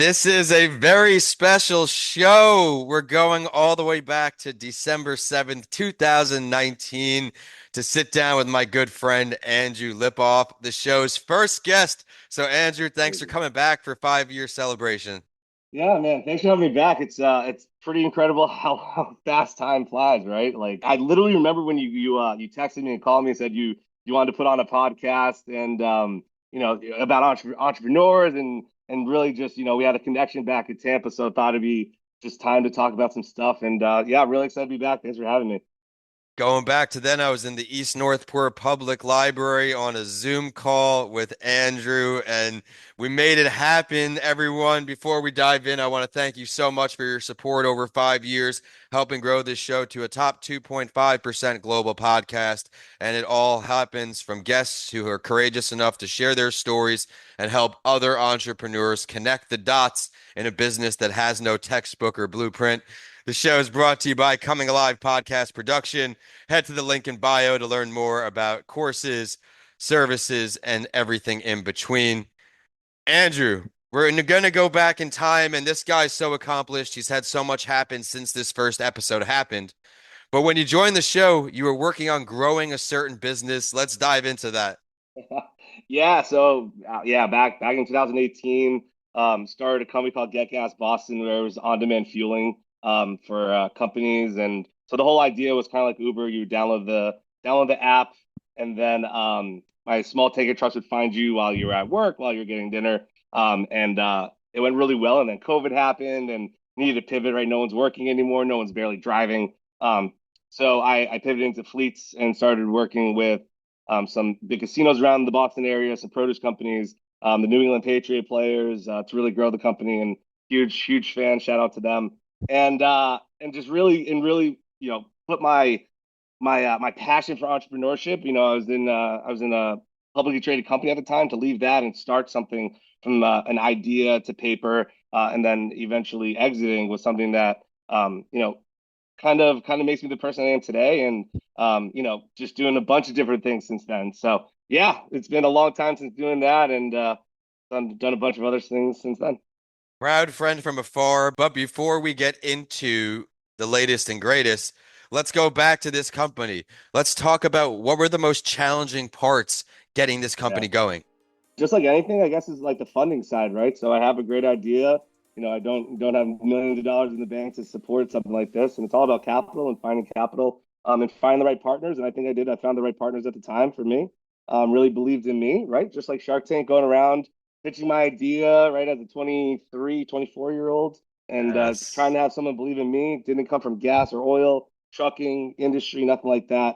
This is a very special show. We're going all the way back to December 7th, 2019 to sit down with my good friend Andrew Lipof, the show's first guest. So Andrew, thanks for Crazy. coming back for 5 year celebration. Yeah, man. Thanks for having me back. It's pretty incredible how fast time flies, right? Like I literally remember when you texted me and called me and said you wanted to put on a podcast and about entrepreneurs and really just we had a connection back in Tampa, so I thought it'd be just time to talk about some stuff and yeah, really excited to be back. Thanks for having me. Going back to then, I was in the East Northport Public Library on a Zoom call with Andrew, and we made it happen, everyone. Before we dive in, I want to thank you so much for your support over 5 years, helping grow this show to a top 2.5% global podcast. And it all happens from guests who are courageous enough to share their stories and help other entrepreneurs connect the dots in a business that has no textbook or blueprint. The show is brought to you by Coming Alive Podcast Production. Head to the link in bio to learn more about courses, services, and everything in between. Andrew, we're going to go back in time, and this guy's so accomplished. He's had so much happen since this first episode happened. But when you joined the show, you were working on growing a certain business. Let's dive into that. Yeah, so yeah, back in 2018, started a company called Get Gas Boston where it was on-demand fueling for companies, and so the whole idea was kind of like Uber. You download the app, and then my small taker trucks would find you while you were at work, while you're getting dinner, and it went really well. And then COVID happened, and needed to pivot. Right, no one's working anymore, no one's barely driving. So I pivoted into fleets and started working with some big casinos around the Boston area, some produce companies, the New England Patriot players to really grow the company. And huge fan. Shout out to them. And just really put my passion for entrepreneurship. I was in a publicly traded company at the time. To leave that and start something from an idea to paper, and then eventually exiting was something that kind of makes me the person I am today, and just doing a bunch of different things since then. So yeah, it's been a long time since doing that, and done a bunch of other things since then. Proud friend from afar. But before we get into the latest and greatest, let's go back to this company. Let's talk about what were the most challenging parts getting this Yeah, company going. just like anything, I guess is like the funding side, right? So I have a great idea. I don't have millions of dollars in the bank to support something like this, and it's all about capital and finding capital, and finding the right partners. And I think I did. I found the right partners at the time for me. Really believed in me, right? Just like Shark Tank, going around pitching my idea, right, as a 23, 24-year old, and trying Yes. to have someone believe in me. Didn't come from gas or oil, trucking industry, nothing like that.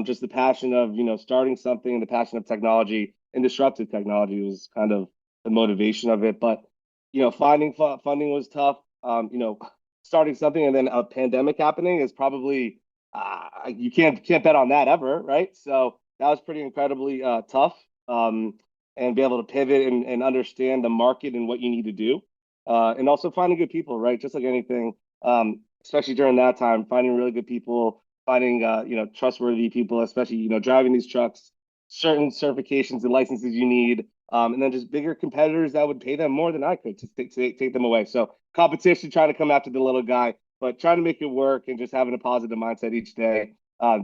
Just the passion of starting something, and the passion of technology and disruptive technology was kind of the motivation of it. But finding funding was tough. Starting something and then a pandemic happening is probably you can't bet on that ever, right? So that was pretty incredibly tough. And be able to pivot and understand the market and what you need to do, and also finding good people, right? Just like anything, especially during that time, finding really good people, finding trustworthy people, especially driving these trucks, certain certifications and licenses you need, and then just bigger competitors that would pay them more than I could to take them away. So competition, trying to come after the little guy, but trying to make it work and just having a positive mindset each day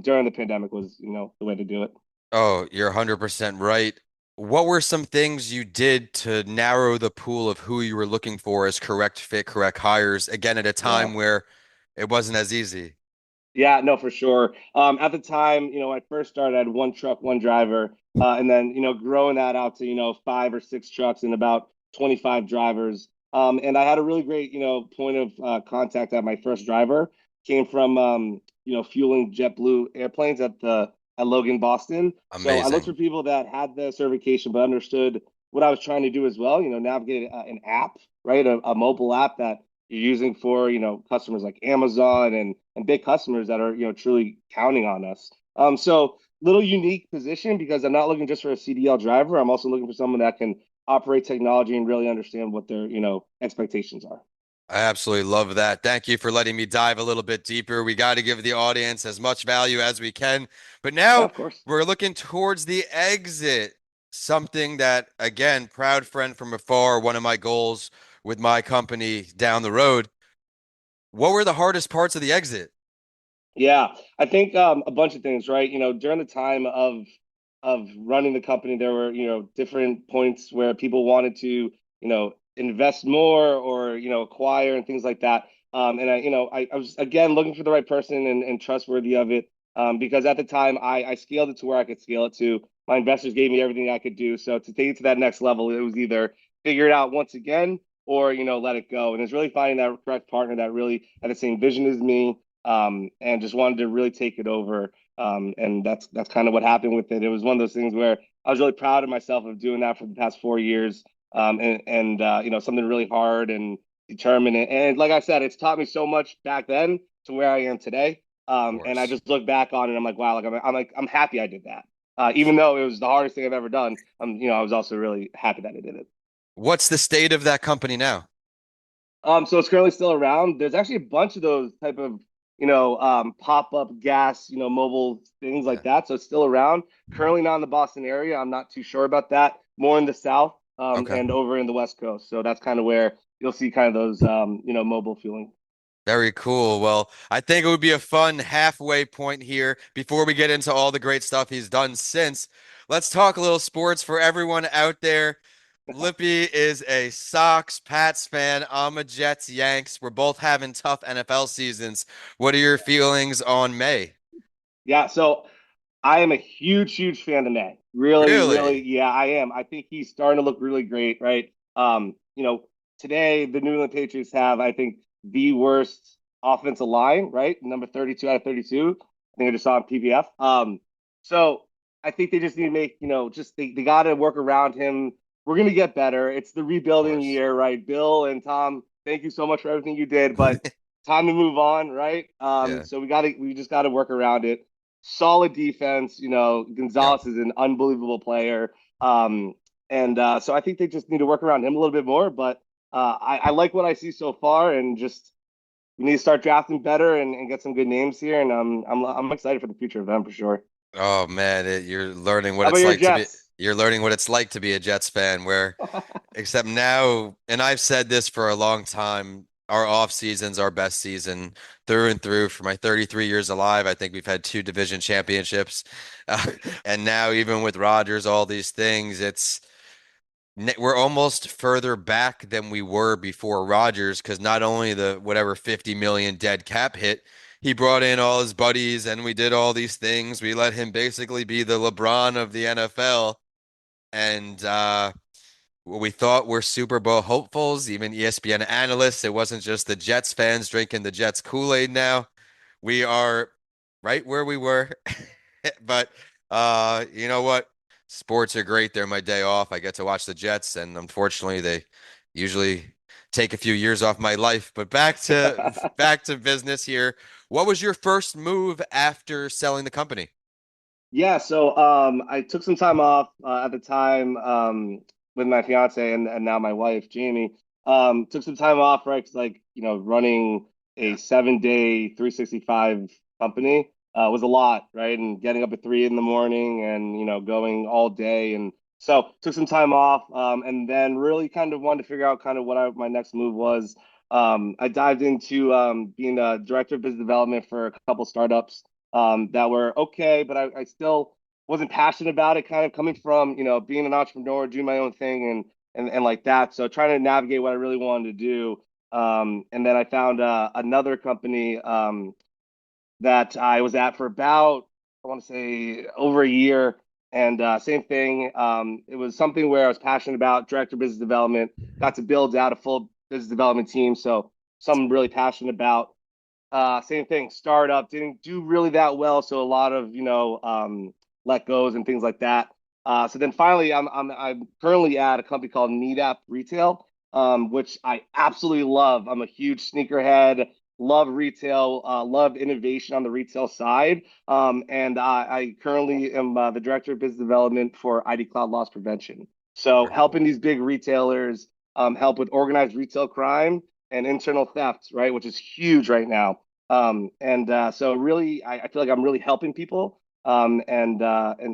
during the pandemic was, the way to do it. Oh, you're 100% right. What were some things you did to narrow the pool of who you were looking for as correct fit, correct hires, again, at a Yeah. time where it wasn't as easy? Yeah, no, for sure. At the time, when I first started, I had one truck, one driver, and then growing that out to five or six trucks and about 25 drivers. And I had a really great point of contact at my first driver. Came from fueling JetBlue airplanes at Logan, Boston. So I looked for Amazing. people that had the certification but understood what I was trying to do as well. Navigate an app, right, a mobile app that you're using for customers like Amazon and big customers that are truly counting on us. So little unique position because I'm not looking just for a CDL driver. I'm also looking for someone that can operate technology and really understand what their expectations are. I absolutely love that. Thank you for letting me dive a little bit deeper. We got to give the audience as much value as we can. But Yeah, now of course. we're looking towards the exit. Something that, again, proud friend from afar, one of my goals with my company down the road. What were the hardest parts of the exit? Yeah, I think a bunch of things, right? During the time of running the company, there were, different points where people wanted to, invest more or, acquire and things like that. And I was again looking for the right person and trustworthy of it. Because at the time I scaled it to where I could scale it to. My investors gave me everything I could do. So to take it to that next level, it was either figure it out once again or, let it go. And it's really finding that correct partner that really had the same vision as me, and just wanted to really take it over. And that's kind of what happened with it. It was one of those things where I was really proud of myself of doing that for the past 4 years. And something really hard and determined. And like I said, it's taught me so much back then to where I am today. Of And I course. just look back on it and I'm like, wow, I'm happy I did that. Even though it was the hardest thing I've ever done, I was also really happy that I did it. What's the state of that company now? So it's currently still around. There's actually a bunch of those type of, pop-up gas, mobile things Yeah. like that. So it's still around. Currently not in the Boston area. I'm not too sure about that. More in the South, Okay. and over in the West Coast. So that's kind of where you'll see kind of those, mobile fueling. Very cool. Well, I think it would be a fun halfway point here before we get into all the great stuff he's done since. Let's talk a little sports for everyone out there. Lippy is a Sox Pats fan. I'm a Jets Yanks. We're both having tough NFL seasons. What are your feelings on May? Yeah. So I am a huge, huge fan of May. Really, really, Really? yeah, I am. I think he's starting to look really great, right? Today the New England Patriots have, I think, the worst offensive line, right? Number 32 out of 32. I think I just saw on PBF. So I think they just need to make, just they got to work around him. We're gonna get better. It's the Of rebuilding course. year, right? Bill and Tom, thank you so much for everything you did, but time to move on, right? Yeah. So we just got to work around it. Solid defense. Yeah. Gonzalez is an unbelievable player. And so I think they just need to work around him a little bit more. But I like what I see so far, and just we need to start drafting better and get some good names here. And I'm excited for the future of them for sure. Oh man, you're learning what How about it's your like to be Jets? you're learning what it's like to be a Jets fan where except now, and I've said this for a long time, our off season's our best season through and through. For my 33 years alive, I think we've had two division championships. And now, even with Rodgers, all these things, we're almost further back than we were before Rodgers because not only the whatever 50 million dead cap hit, he brought in all his buddies and we did all these things. We let him basically be the LeBron of the NFL. And we thought we're Super Bowl hopefuls, even ESPN analysts. It wasn't just the Jets fans drinking the Jets Kool-Aid now. We are right where we were. But you know what? Sports are great. They're my day off. I get to watch the Jets, and unfortunately, they usually take a few years off my life. But back to business here. What was your first move after selling the company? Yeah, so I took some time off at the time, with my fiance and now my wife, Jamie. Took some time off, right? 'Cause like, running Yeah, a 7-day 365 company was a lot, right? And getting up at 3 in the morning and, going all day. And so took some time off, and then really kind of wanted to figure out kind of my next move was. I dived into being a director of business development for a couple startups that were okay, but I still wasn't passionate about it, kind of coming from, being an entrepreneur, doing my own thing and like that. So trying to navigate what I really wanted to do. And then I found another company that I was at for about, I want to say, over a year. And same thing. It was something where I was passionate about, director of business development, got to build out a full business development team. So something really passionate about. Same thing, startup didn't do really that well, so a lot of let goes and things like that. So then finally, I'm currently at a company called NeedApp Retail, which I absolutely love. I'm a huge sneakerhead, love retail, love innovation on the retail side, and I currently am the director of business development for ID Cloud Loss Prevention. So very helping cool. these big retailers help with organized retail crime and internal theft, right, which is huge right now. And so really, I feel like I'm really helping people, and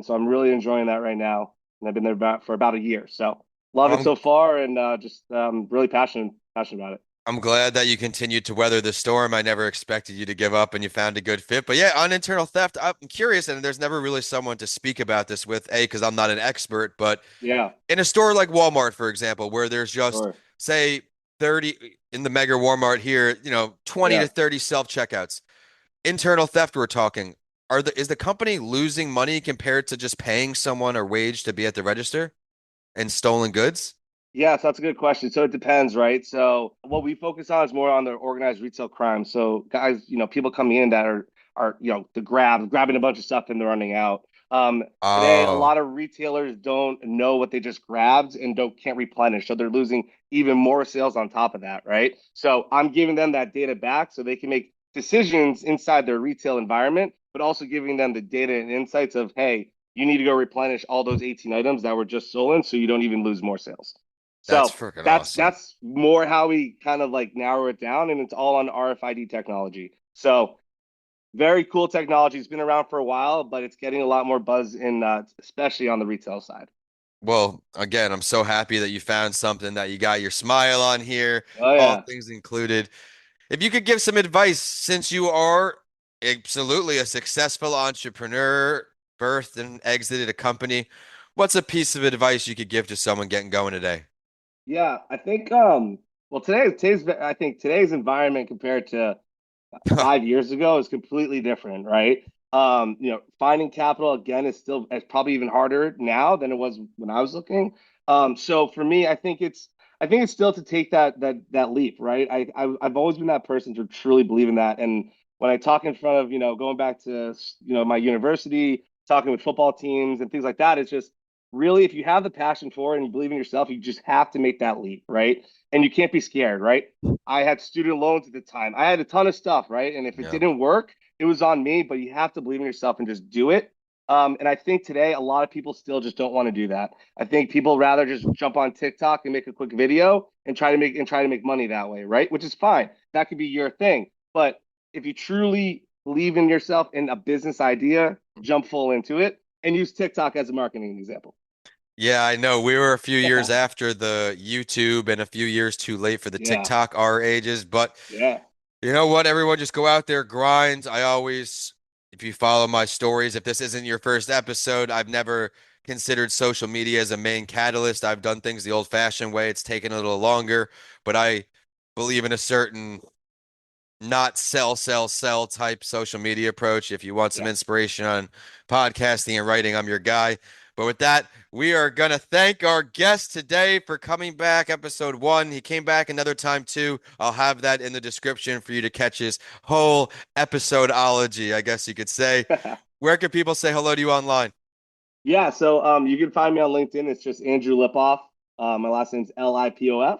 so I'm really enjoying that right now. And I've been there for about a year, so love it I'm so far, and just really passionate about it. I'm glad that you continued to weather the storm. I never expected you to give up and you found a good fit. But yeah, on internal theft, I'm curious, and there's never really someone to speak about this with, because I'm not an expert, but Yeah, in a store like Walmart, for example, where there's just, sure. say, 30 in the mega Walmart here, 20 to Yeah. 30 self-checkouts. Internal theft, we're talking. Is the company losing money compared to just paying someone a wage to be at the register and stolen goods? Yes, that's a good question. So it depends, right? So what we focus on is more on the organized retail crime. So guys, people coming in that are the grabbing a bunch of stuff and they're running out. Today, a Oh, lot of retailers don't know what they just grabbed and don't can't replenish, so they're losing even more sales on top of that, right? So I'm giving them that data back so they can make decisions inside their retail environment, but also giving them the data and insights of, hey, you need to go replenish all those 18 items that were just stolen so you don't even lose more sales. that's So freaking that's awesome. that's more how we kind of like narrow it down, and it's all on RFID technology. So very cool technology. It's been around for a while, but it's getting a lot more buzz in, especially on the retail side. Well, again, I'm so happy that you found something that you got your smile on here, Oh all yeah, things included. If you could give some advice, since you are absolutely a successful entrepreneur, birthed and exited a company, what's a piece of advice you could give to someone getting going today? yeah. I think well today's I think today's environment compared to 5 years ago is completely different, right? Finding capital again is still it's probably even harder now than it was when I was looking. So for me, I think it's still to take that leap, right? I've always been that person to truly believe in that. And when I talk in front of, going back to, my university, talking with football teams and things like that, it's just really if you have the passion for it and you believe in yourself, you just have to make that leap, right? And you can't be scared, right? I had student loans at the time. I had a ton of stuff, right? And if it Yeah. didn't work, it was on me, but you have to believe in yourself and just do it. And I think today a lot of people still just don't want to do that. I think people rather just jump on TikTok and make a quick video and try to make money that way, right? Which is fine. That could be your thing. But if you truly believe in yourself in a business idea, jump full into it and use TikTok as a marketing example. Yeah, I know. We were a few years after the YouTube and a few years too late for the Yeah. TikTok, our ages, but Yeah. you know what? Everyone just go out there, grind. If you follow my stories, if this isn't your first episode, I've never considered social media as a main catalyst. I've done things the old-fashioned way. It's taken a little longer, but I believe in a certain not sell, sell, sell type social media approach. If you want some Yeah. inspiration on podcasting and writing, I'm your guy. But with that, we are going to thank our guest today for coming back, episode one. He came back another time too. I'll have that in the description for you to catch his whole episodeology, I guess you could say. Where can people say hello to you online? Yeah, so you can find me on LinkedIn. It's just Andrew Lipof. My last name's Lipof.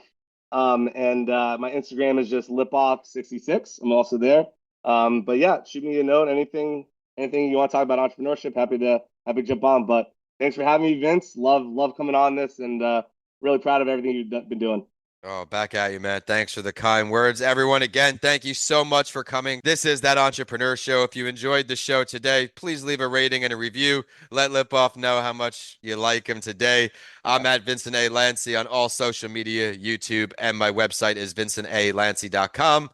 And my Instagram is just Lipof66. I'm also there. But yeah, shoot me a note. Anything you want to talk about entrepreneurship, happy to jump on. But thanks for having me, Vince. Love coming on this, and really proud of everything you've been doing. Oh, back at you, man. Thanks for the kind words. Everyone, again, thank you so much for coming. This is That Entrepreneur Show. If you enjoyed the show today, please leave a rating and a review. Let Lipoff know how much you like him today. I'm at Vincent A. Lancy on all social media, YouTube, and my website is vincentalancy.com.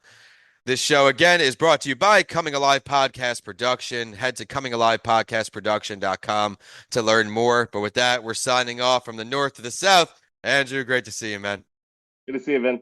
This show, again, is brought to you by Coming Alive Podcast Production. Head to comingalivepodcastproduction.com to learn more. But with that, we're signing off from the north to the south. Andrew, great to see you, man. Good to see you, Vin.